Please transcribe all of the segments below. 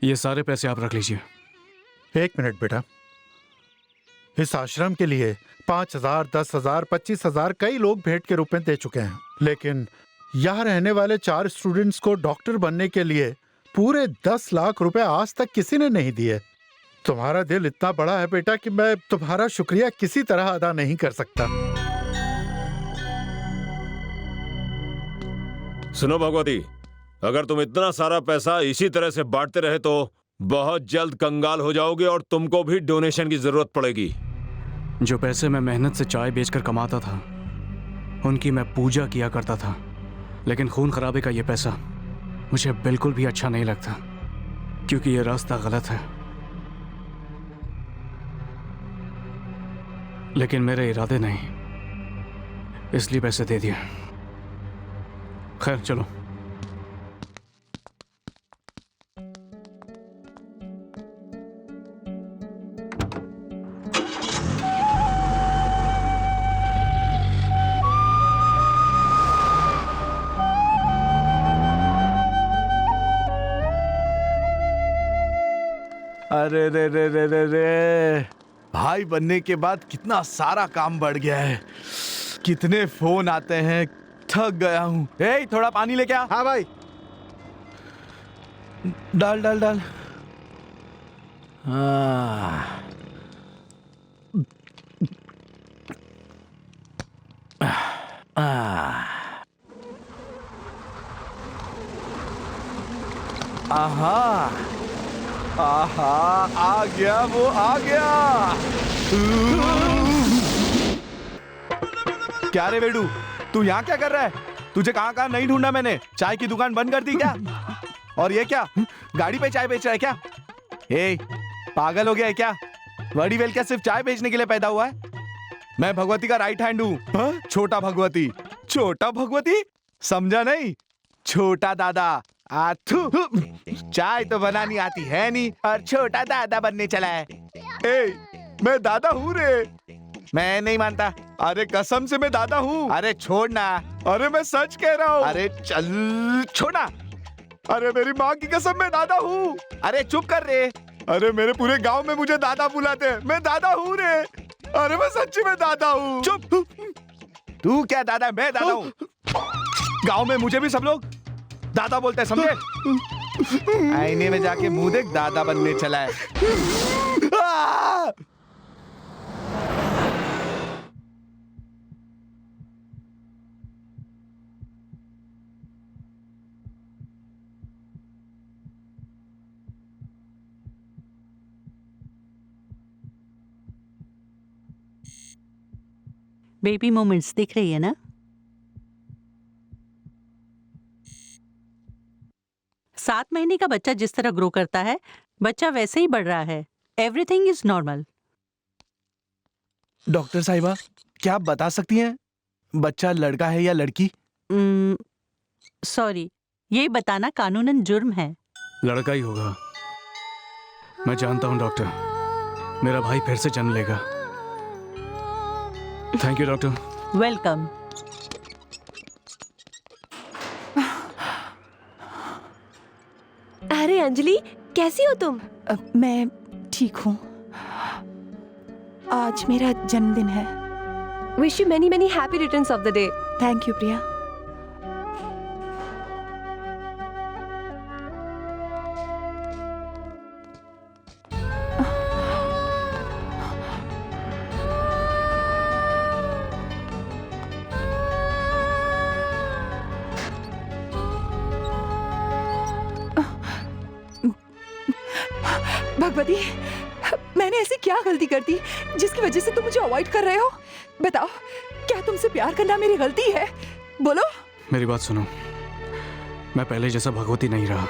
ये सारे पैसे आप रख लीजिए। 1 मिनट बेटा, इस आश्रम के लिए 5,000, 10,000, 25,000 कई लोग भेंट के रूप में दे चुके हैं, लेकिन यहाँ रहने वाले 4 स्टूडेंट्स को डॉक्टर बनने के लिए पूरे 10 लाख रुपए आज तक किसी ने नहीं दिए। तुम्हारा दिल इतना बड़ा है बेटा कि मैं तुम्हारा शुक्रिया किसी तरह अदा नहीं कर सकता। सुनो भगवती, अगर तुम इतना सारा पैसा इसी तरह से बांटते रहे तो बहुत जल्द कंगाल हो जाओगे और तुमको भी डोनेशन की जरूरत पड़ेगी। जो पैसे मैं मेहनत से चाय बेचकर कमाता था उनकी मैं पूजा किया करता था, लेकिन खून खराबे का ये पैसा मुझे बिल्कुल भी अच्छा नहीं लगता, क्योंकि ये रास्ता गलत है। लेकिन मेरे इरादे नहीं, इसलिए पैसे दे दिए। खैर चलो। अरे रे रे रे रे रे, भाई बनने के बाद कितना सारा काम बढ़ गया है। कितने फोन आते हैं, थक गया हूँ। ए, थोड़ा पानी लेके आ। हाँ भाई। डाल डाल डाल। हाँ। आहा आहा, आ गया, वो आ गया। क्या रे बेडू, तू यहाँ क्या कर रहा है? तुझे कहाँ कहाँ नहीं ढूंढा मैंने। चाय की दुकान बंद कर दी क्या? और ये क्या, गाड़ी पे चाय बेच रहा है क्या? ए, पागल हो गया है क्या? बड़ी वेल क्या सिर्फ चाय बेचने के लिए पैदा हुआ है? मैं भगवती का राइट हैंड हूँ। छोटा भगवती। छोटा भगवती समझा नहीं? छोटा दादा। आथू, चाय तो बनानी आती है नहीं और छोटा दादा बनने चला है। ए, मैं दादा हूँ रे। मैं नहीं मानता। अरे कसम से मैं दादा हूँ। अरे छोड़ना। अरे मैं सच कह रहा हूँ। अरे चल छोड़ना। अरे मेरी माँ की कसम, मैं दादा हूँ। अरे चुप कर रे। अरे मेरे पूरे गांव में मुझे दादा बुलाते हैं। मैं दादा हूँ रे। अरे मैं सच्ची में दादा हूँ। चुप। तू क्या दादा, मैं दादा हूँ। गांव में मुझे भी सब लोग दादा बोलते हैं, समझे? आईने में जाके मुंह देख, दादा बनने चला है। बेबी मोमेंट्स दिख रही है ना? सात महीने का बच्चा जिस तरह ग्रो करता है, बच्चा वैसे ही बढ़ रहा है। Everything is normal. डॉक्टर साहिबा, क्या आप बता सकती हैं बच्चा लड़का है या लड़की? सॉरी, ये बताना कानूनन जुर्म है। लड़का ही होगा। मैं जानता हूँ डॉक्टर, मेरा भाई फिर से जन्म लेगा। Thank you doctor. वेलकम। अरे अंजलि, कैसी हो तुम? मैं ठीक हूँ। आज मेरा जन्मदिन है। Wish you many many happy returns of the day. Thank you Priya. Bhagwati, मैंने ऐसी क्या गलती कर दी जिसकी वजह से तुम मुझे अवॉइड कर रहे हो? बताओ, क्या तुमसे प्यार करना मेरी गलती है? बोलो। मेरी बात सुनो, मैं पहले जैसा भगवती नहीं रहा।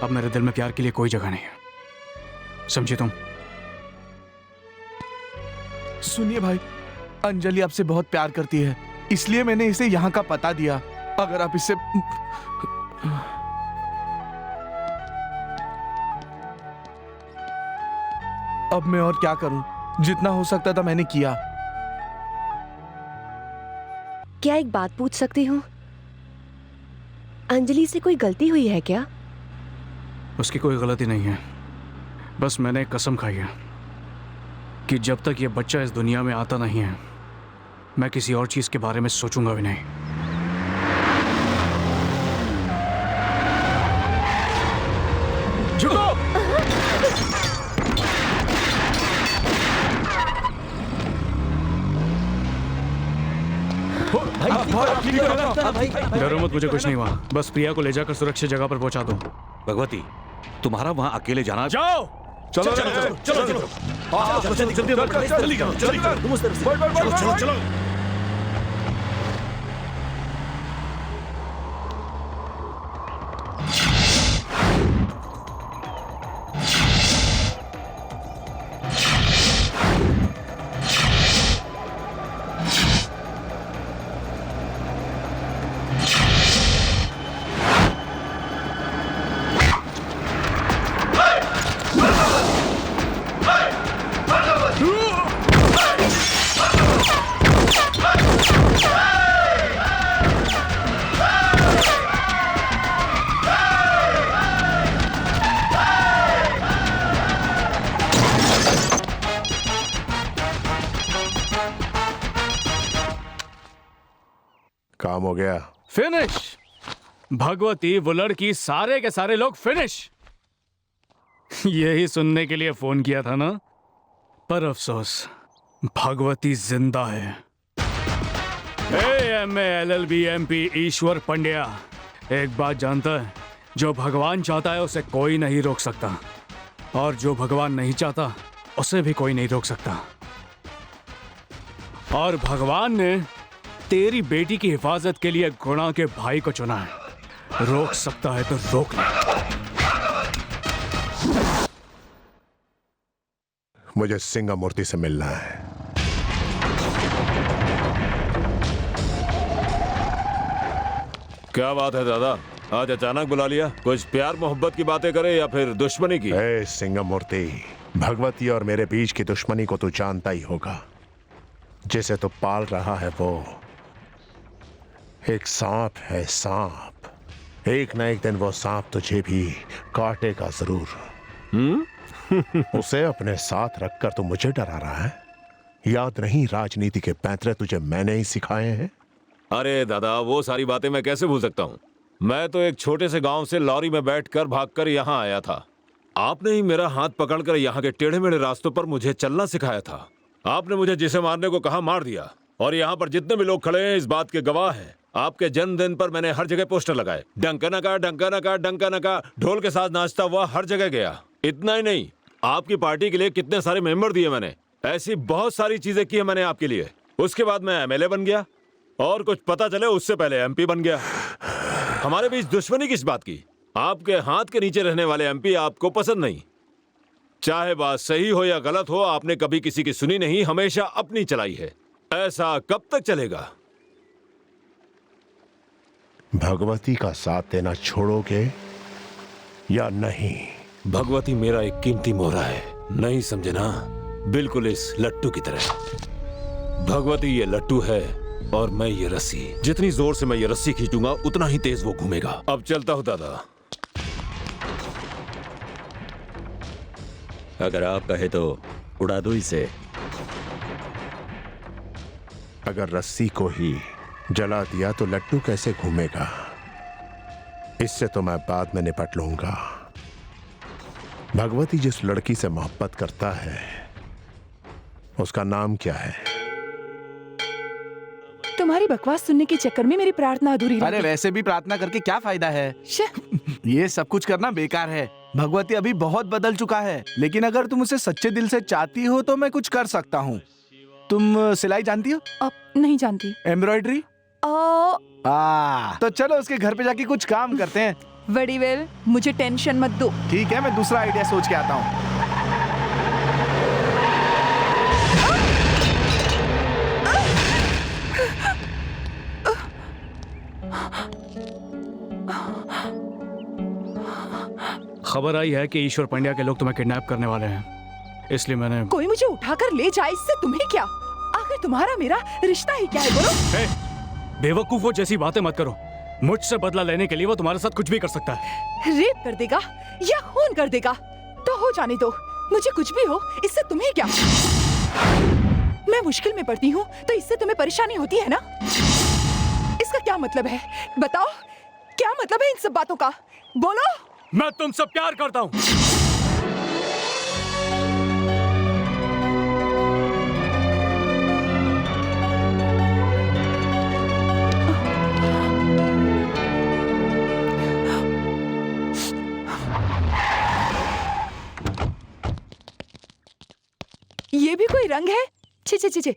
अब मेरे दिल में प्यार के लिए कोई जगह नहीं है, समझे तुम? सुनिए भाई, अंजलि आपसे बहुत प्यार करती है, इसलिए मैंने इसे यहाँ का पता दिया। अगर आप इससे अब मैं और क्या करूं? जितना हो सकता था मैंने किया। क्या एक बात पूछ सकती हूँ? अंजलि से कोई गलती हुई है क्या? उसकी कोई गलती नहीं है। बस मैंने एक कसम खाई है कि जब तक ये बच्चा इस दुनिया में आता नहीं है, मैं किसी और चीज़ के बारे में सोचूंगा भी नहीं। झुको! डरो मत, मुझे कुछ नहीं हुआ। बस प्रिया को ले जाकर सुरक्षित जगह पर पहुंचा दो। भगवती, तुम्हारा वहां अकेले जाना। जाओ! चलो चलो चलो चलो चलो चलो। काम हो गया। फिनिश। भगवती, वो लड़की, सारे के सारे लोग फिनिश। यही सुनने के लिए फोन किया था ना, पर अफसोस भगवती जिंदा है। AMA LLB MP ईश्वर पंड्या एक बात जानता है, जो भगवान चाहता है उसे कोई नहीं रोक सकता, और जो भगवान नहीं चाहता उसे भी कोई नहीं रोक सकता। और भगवान ने तेरी बेटी की हिफाजत के लिए गुणा के भाई को चुना है। रोक सकता है तो रोक ले। मुझे सिंगामूर्ति से मिलना है। क्या बात है दादा, आज अचानक बुला लिया? कुछ प्यार मोहब्बत की बातें करे या फिर दुश्मनी की? ए सिंगामूर्ति, भगवती और मेरे बीच की दुश्मनी को तू जानता ही होगा। जिसे तू पाल रहा है वो एक सांप है, सांप। एक न एक दिन वो सांप तुझे भी काटेगा जरूर। उसे अपने साथ रखकर तू मुझे डरा रहा है? याद नहीं राजनीति के पैंतरे तुझे मैंने ही सिखाए हैं? अरे दादा, वो सारी बातें मैं कैसे भूल सकता हूँ। मैं तो एक छोटे से गांव से लॉरी में बैठकर भागकर यहाँ आया था। आपने ही मेरा हाथ पकड़कर यहाँ के टेढ़े मेढ़े रास्तों पर मुझे चलना सिखाया था। आपने मुझे जिसे मारने को कहा मार दिया, और यहाँ पर जितने भी लोग खड़े हैं इस बात के गवाह हैं। आपके जन्मदिन पर मैंने हर जगह पोस्टर लगाए, डंका नका डंका नका डंका नका, ढोल के साथ नाचता हुआ हर जगह गया। इतना ही नहीं, आपकी पार्टी के लिए कितने सारे मेंबर दिए मैंने। ऐसी बहुत सारी चीजें की है मैंने आपके लिए। उसके बाद मैं MLA बन गया, और कुछ पता चले उससे पहले MP बन गया। हमारे बीच दुश्मनी किस बात की? आपके हाथ के नीचे रहने वाले MP आपको पसंद नहीं। चाहे बात सही हो या गलत हो, आपने कभी किसी की सुनी नहीं, हमेशा अपनी चलाई है। ऐसा कब तक चलेगा? भगवती का साथ देना छोड़ोगे या नहीं? भगवती मेरा एक कीमती मोहरा है, नहीं समझे ना? बिल्कुल इस लट्टू की तरह। भगवती ये लट्टू है और मैं ये रस्सी। जितनी जोर से मैं ये रस्सी खींचूंगा उतना ही तेज वो घूमेगा। अब चलता हूं दादा। अगर आप कहे तो उड़ा दो इसे। अगर रस्सी को ही जला दिया तो लट्टू कैसे घूमेगा? इससे तो मैं बाद में निपट लूंगा। भगवती जिस लड़की से मोहब्बत करता है उसका नाम क्या है? तुम्हारी बकवास सुनने के चक्कर में मेरी प्रार्थना अधूरी रह अरे गई। वैसे भी प्रार्थना करके क्या फायदा है? शे, ये सब कुछ करना बेकार है। भगवती अभी बहुत बदल चुका है, लेकिन अगर तुम उसे सच्चे दिल से चाहती हो तो मैं कुछ कर सकता हूँ। तुम सिलाई जानती हो? अब नहीं जानती। एम्ब्रॉयडरी? तो चलो उसके घर पे जाके कुछ काम करते हैं। वेरी वेल, मुझे टेंशन मत दो। ठीक है, मैं दूसरा आइडिया सोच के आता हूँ। खबर आई है कि ईश्वर पंड्या के लोग तुम्हें किडनैप करने वाले हैं, इसलिए मैंने। कोई मुझे उठाकर ले जाए, इससे तुम्हें क्या? आखिर तुम्हारा मेरा रिश्ता ही क्या है बोलो? बेवकूफों जैसी बातें मत करो। मुझसे बदला लेने के लिए वो तुम्हारे साथ कुछ भी कर सकता है। रेप कर देगा? या खून कर देगा तो हो जाने दो, मुझे कुछ भी हो इससे तुम्हें क्या। मैं मुश्किल में पड़ती हूँ तो इससे तुम्हें परेशानी होती है ना। इसका क्या मतलब है बताओ, क्या मतलब है इन सब बातों का, बोलो। मैं तुमसे प्यार करता हूँ। ये भी कोई रंग है? छी छी छी छी,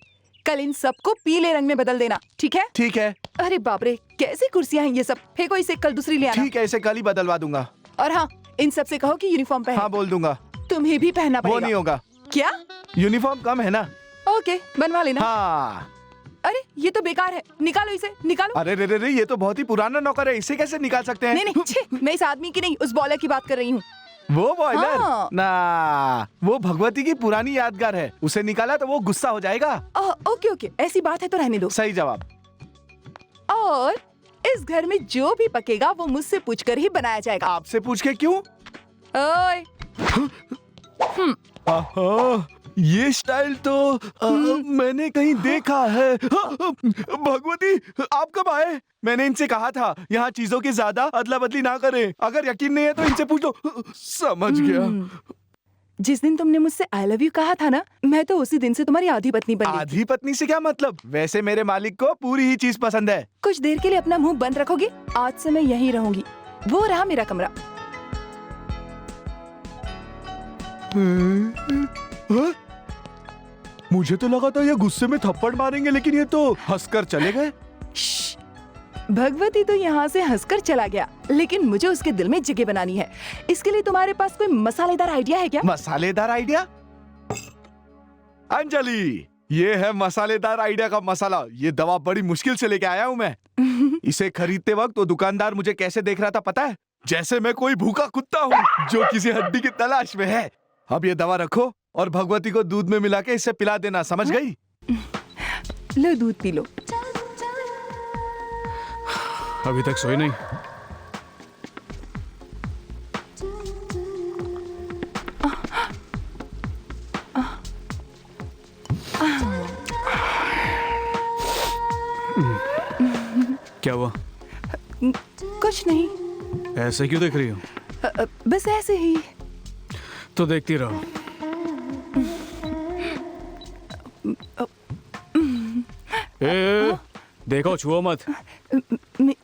कल इन सबको पीले रंग में बदल देना, ठीक है? ठीक है। अरे बाप रे, कैसी कुर्सियां हैं ये सब, फेंको इसे, कल दूसरी ले आना। ठीक है, इसे कल ही बदलवा दूंगा। और हाँ, इन सब से कहो कि यूनिफॉर्म पहने। हाँ, बोल दूंगा। तुम्हें भी पहनना वो पड़ेगा। नहीं होगा। क्या? यूनिफॉर्म कम है ना। ओके, बनवा लेना। हाँ। अरे ये तो बेकार है, निकालो इसे, निकालो। अरे रे रे रे, ये तो बहुत ही पुराना नौकर है, इसे कैसे निकाल सकते हैं? नहीं नहीं, छी, मैं इस आदमी की नहीं, उस बॉलर की बात कर रही हूँ। वो बॉयलर? हाँ। ना, वो भगवती की पुरानी यादगार है, उसे निकाला तो वो गुस्सा हो जाएगा। ओके ओके, ऐसी बात है तो रहने दो। सही जवाब। और इस घर में जो भी पकेगा वो मुझसे पूछकर ही बनाया जाएगा। आपसे पूछ के क्यों? ओए, आहा, ये स्टाइल तो मैंने कहीं देखा है। भगवती, आप कब आए? मैंने इनसे कहा था यहाँ चीजों की ज्यादा अदला बदली ना करें। अगर यकीन नहीं है तो इनसे पूछ लो। समझ गया। जिस दिन तुमने मुझसे आई लव यू कहा था ना, मैं तो उसी दिन से तुम्हारी आधी पत्नी बन गई। आधी पत्नी से क्या मतलब? वैसे मेरे मालिक को पूरी ही चीज पसंद है। कुछ देर के लिए अपना मुंह बंद रखोगे? आज से मैं यहीं रहूंगी। वो रहा मेरा कमरा। हाँ? मुझे तो लगा था ये गुस्से में थप्पड़ मारेंगे, लेकिन ये तो हंसकर चले गए। श्श्श, भगवती तो यहाँ से हंसकर चला गया, लेकिन मुझे उसके दिल में जगह बनानी है। इसके लिए तुम्हारे पास कोई मसालेदार आइडिया है क्या? मसालेदार आइडिया? अंजलि, ये है मसालेदार आइडिया का मसाला। ये दवा बड़ी मुश्किल से लेके आया हूँ मैं। इसे खरीदते वक्त तो दुकानदार मुझे कैसे देख रहा था पता है? जैसे मैं कोई भूखा कुत्ता हूँ जो किसी हड्डी की तलाश में है। अब ये दवा रखो और भगवती को दूध में मिला के इसे पिला देना, समझ गई? लो दूध पी लो। अभी तक सोई नहीं? क्या हुआ? कुछ नहीं, ऐसे क्यों देख रही हो? बस ऐसे ही। तो देखती रहो। देखो, छुओ मत।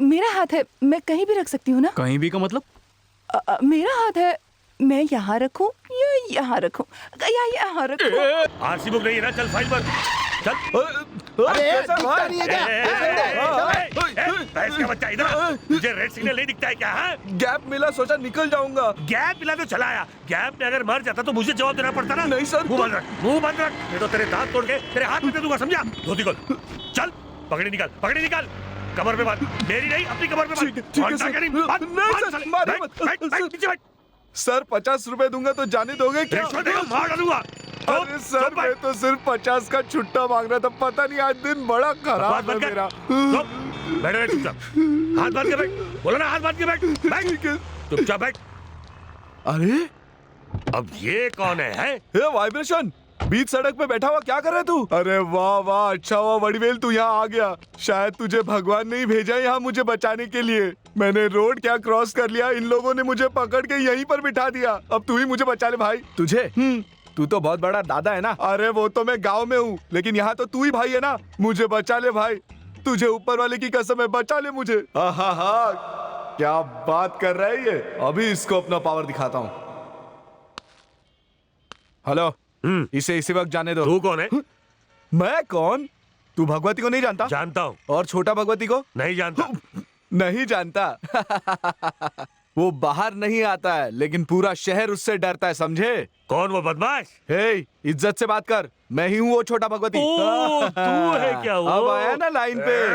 मेरा हाथ है, मैं कहीं भी रख सकती हूँ ना? कहीं भी का मतलब? मेरा हाथ है, मैं यहाँ रखूं या यहाँ रखूं या यहाँ रखूं? आरसी बुक नहीं है ना, चल फाइल पर चल। अरे नहीं है क्या? भैंस का बच्चा इधर, तुझे रेड सिग्नल नहीं दिखता है क्या? हाँ? गैप मिला, सोचा निकल जाऊंगा। गैप मिला तो चला आया, गैप में अगर मर जाता तो मुझे जवाब देना पड़ता ना। नहीं सर, मुंह बंद रख, मुंह बंद रख, नहीं तो तेरे दांत तोड़ के तेरे हाथ में दे दूंगा, समझा? धोती खोल, चल, पगड़ी निकाल, पगड़ी निकाल, कमर पे बांध, मेरी नहीं अपनी कमर पे बांध। ठीक है सर। नहीं सर, मारिए मत। सर 50 रुपए दूंगा तो जाने दोगे क्या? रिश्वत देगा, मार डालूंगा। अरे सर, मैं तो सिर्फ 50 का छुट्टा मांग रहा था। पता नहीं आज दिन बड़ा खराब है मेरा। बैठ रहे चुपचाप, हाथ बांध के बैठ, बोलो ना, हाथ बांध के बैठ, बैठ, चुपचाप बैठ। अरे अब ये कौन है? ये वाइब्रेशन बीच सड़क पे बैठा हुआ क्या कर रहे तू? अरे वाह वाह, अच्छा हुआ वड़ीवेल तू यहाँ आ गया। शायद तुझे भगवान ने ही भेजा यहाँ मुझे बचाने के लिए। मैंने रोड क्या क्रॉस कर लिया, इन लोगों ने मुझे पकड़ के यहीं पर बिठा दिया। अब तू ही मुझे बचा ले भाई। तुझे? तू तो बहुत बड़ा दादा है ना। अरे वो तो मैं गांव में हूँ, लेकिन यहाँ तो तू ही भाई है ना। मुझे बचा ले भाई, तुझे ऊपर वाले की कसम है, बचा ले मुझे। हा, क्या बात कर रहा है ये? अभी इसको अपना पावर दिखाता हूँ। हेलो, इसे इसी वक्त जाने दो। तू कौन है? मैं कौन? तू भगवती को नहीं जानता? जानता हूँ। और छोटा भगवती को? नहीं जानता। नहीं जानता। वो बाहर नहीं आता है, लेकिन पूरा शहर उससे डरता है, समझे? कौन वो बदमाश? हे, इज्जत से बात कर। मैं ही हूँ वो छोटा भगवती। ओ, तू है क्या वो? अब आया ना लाइन पे।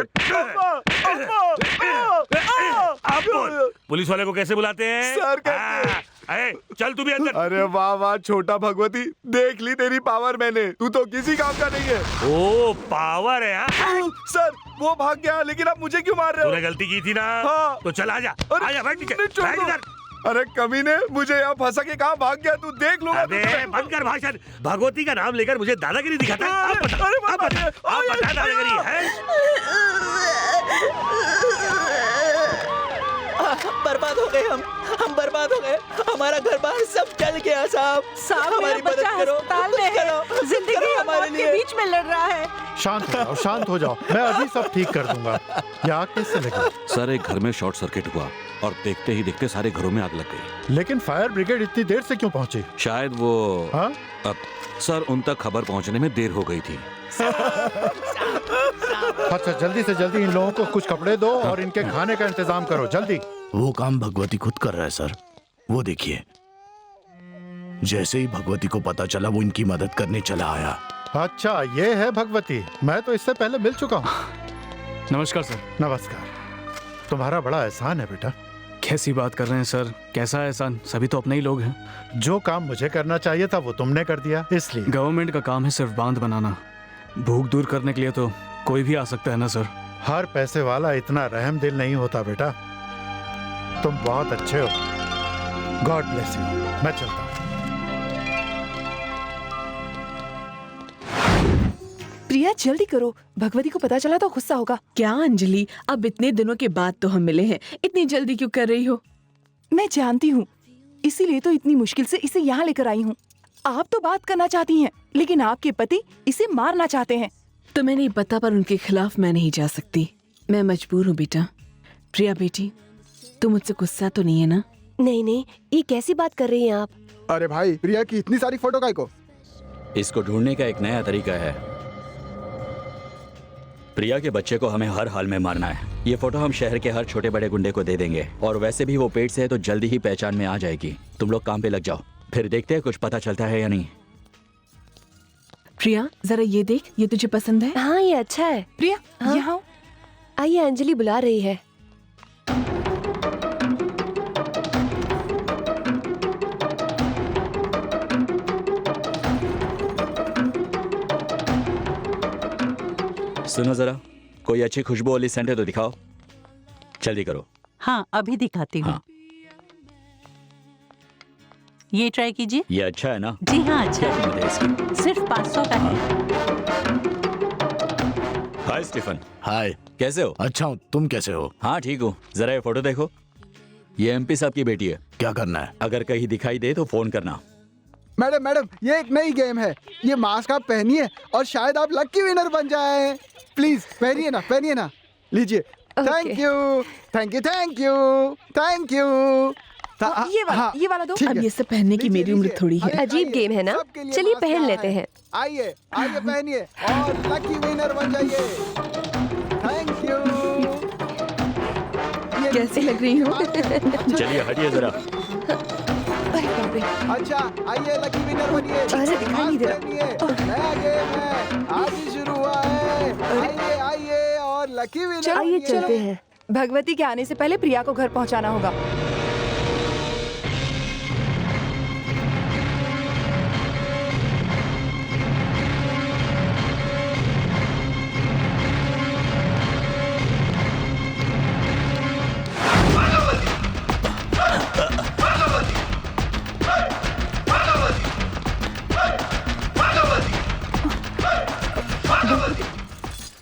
आप बोल, पुलिस वाले को कैसे बुलाते हैं? सर, कैसे? अरे चल तू भी अंदर। अरे वाह वाह छोटा भगवती, देख ली तेरी पावर मैंने। तू तो किसी काम का नहीं है। ओ पावर है हाँ? सर वो भाग गया, लेकिन आप मुझे क्यों मार रहे हो? तूने गलती की थी ना। हाँ। तो चल आजा, अरे, आजा बैठ नीचे, नहीं, छोड़ बैठ दो। इधर। अरे कमीने, मुझे यहाँ फंसा के कहाँ भाग गया? तू देख लूंगा अबे बंद कर भाषण। भगवती का नाम लेकर मुझे दादागिरी दिखाता है। आप बता दादागिरी है? बर्बाद हो गए हम बर्बाद हो गए। हमारा घर बार सब जल गया साहब। साहब, मेरा हमारी मदद बच्चा करो, अस्पताल में है, जिंदगी और मौत के बीच में लड़ रहा है। शांत हो जाओ, मैं अभी सब ठीक कर दूंगा। ये आग कैसे लगी? सर, एक घर में शॉर्ट सर्किट हुआ और देखते ही देखते सारे घरों में आग लग गई। लेकिन फायर ब्रिगेड इतनी देर से क्यों पहुंची? शायद वो हाँ? सर, उन तक खबर पहुंचने में देर हो गई थी। अच्छा, जल्दी से जल्दी इन लोगों को कुछ कपड़े दो और इनके खाने का इंतजाम करो, जल्दी। वो काम भगवती खुद कर रहा है सर, वो देखिए। जैसे ही भगवती को पता चला वो इनकी मदद करने चला आया। अच्छा, ये है भगवती। मैं तो इससे पहले मिल चुका हूँ। नमस्कार सर। नमस्कार। तुम्हारा बड़ा एहसान है बेटा। कैसी बात कर रहे हैं सर? कैसा एहसान? सभी तो अपने ही लोग हैं। जो काम मुझे करना चाहिए था वो तुमने कर दिया, इसलिए। गवर्नमेंट का काम है सिर्फ बांध बनाना। भूख दूर करने के लिए तो कोई भी आ सकता है ना सर। हर पैसे वाला इतना रहम दिल नहीं होता बेटा। तुम बहुत अच्छे हो। God bless you. मैं चलता हूँ। प्रिया जल्दी करो, भगवती को पता चला तो गुस्सा होगा। क्या अंजलि, अब इतने दिनों के बाद तो हम मिले हैं, इतनी जल्दी क्यों कर रही हो? मैं जानती हूँ, इसीलिए तो इतनी मुश्किल से इसे यहाँ लेकर आई हूँ। आप तो बात करना चाहती हैं, लेकिन आपके पति इसे मारना चाहते हैं। तुम्हें नहीं पता, पर उनके खिलाफ मैं नहीं जा सकती। मैं मजबूर हूँ बेटा। प्रिया बेटी, तुम मुझसे गुस्सा तो नहीं है ना? नहीं, ये कैसी बात कर रही हैं आप? अरे भाई, प्रिया की इतनी सारी फोटो काय को? इसको ढूंढने का एक नया तरीका है। प्रिया के बच्चे को हमें हर हाल में मारना है। ये फोटो हम शहर के हर छोटे बड़े गुंडे को दे देंगे, और वैसे भी वो पेट से है तो जल्दी ही पहचान में आ जाएगी। तुम लोग काम पे लग जाओ, फिर देखते हैं कुछ पता चलता है या नहीं। प्रिया, जरा ये देख, ये तुझे पसंद है? हाँ, ये अच्छा है। प्रिया, हाँ? यहाँ आओ। आइए, अंजलि बुला रही है। सुनो जरा, कोई अच्छी खुशबू वाली सेंट है तो दिखाओ। जल्दी करो। हाँ, अभी दिखाती हूँ। हाँ। ये ट्राई कीजिए। ये अच्छा है ना? जी हाँ, अच्छा क्या है। कीमत है इसकी? सिर्फ 500 का है। हाय स्टीफन। हाय, कैसे हो? अच्छा हूँ, तुम कैसे हो? हाँ ठीक हूँ। जरा ये फोटो देखो, ये एमपी साहब की बेटी है। क्या करना है? अगर कहीं दिखाई दे तो फोन करना। मैडम, ये एक नई गेम है। ये मास्क आप पहनिए और शायद आप लकी विनर बन जाए। प्लीज पहनिए ना, लीजिए। Thank you. ये वाला दो। अब ये सब पहनने की मेरी उम्र थोड़ी है। अजीब गेम है ना? चलिए पहन लेते हैं। आइए पहनिए और लकी विनर बन जाइए। Thank you. कैसी लग रही हूँ? चलिए हटिए जरा। अरे बाप रे। अच्छा, आइए लकी विनर बनिए। अरे दिखाई नहीं दे रहा। नया गेम है, आज ही शुरू हुआ है। आइए और लकी विनर। आइए चलते हैं। भगवती के आने से पहले प्रिया को घर पहुँचाना होगा।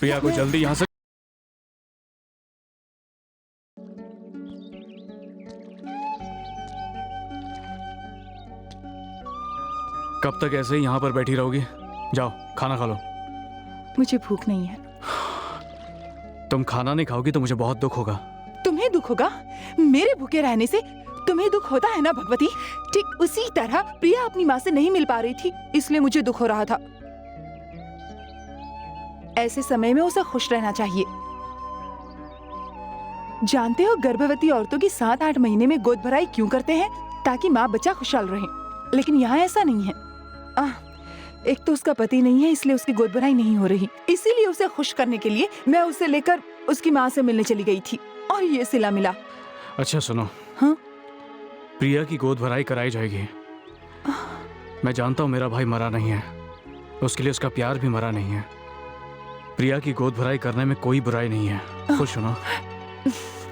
प्रिया को जल्दी यहाँ से। कब तक ऐसे ही यहाँ पर बैठी रहोगी? जाओ खाना खा लो। मुझे भूख नहीं है। तुम खाना नहीं खाओगी तो मुझे बहुत दुख होगा। तुम्हें दुख होगा? मेरे भूखे रहने से तुम्हें दुख होता है ना भगवती? ठीक उसी तरह प्रिया अपनी माँ से नहीं मिल पा रही थी, इसलिए मुझे दुख हो रहा था। ऐसे समय में उसे खुश रहना चाहिए। जानते हो गर्भवती औरतों की 7-8 महीने में गोद भराई क्यों करते हैं? ताकि माँ बच्चा खुशहाल रहे। लेकिन यहाँ ऐसा नहीं है। एक तो उसका पति नहीं है, इसलिए उसकी गोद भराई नहीं हो रही। इसीलिए उसे खुश करने के लिए मैं उसे लेकर उसकी माँ से मिलने चली गई थी और ये सिला मिला। अच्छा सुनो। हाँ? प्रिया की गोद भराई कराई जाएगी। मैं जानता हूँ मेरा भाई मरा नहीं है, उसके लिए उसका प्यार भी मरा नहीं है। प्रिया की गोद भराई करने में कोई बुराई नहीं है। खुश हो ना?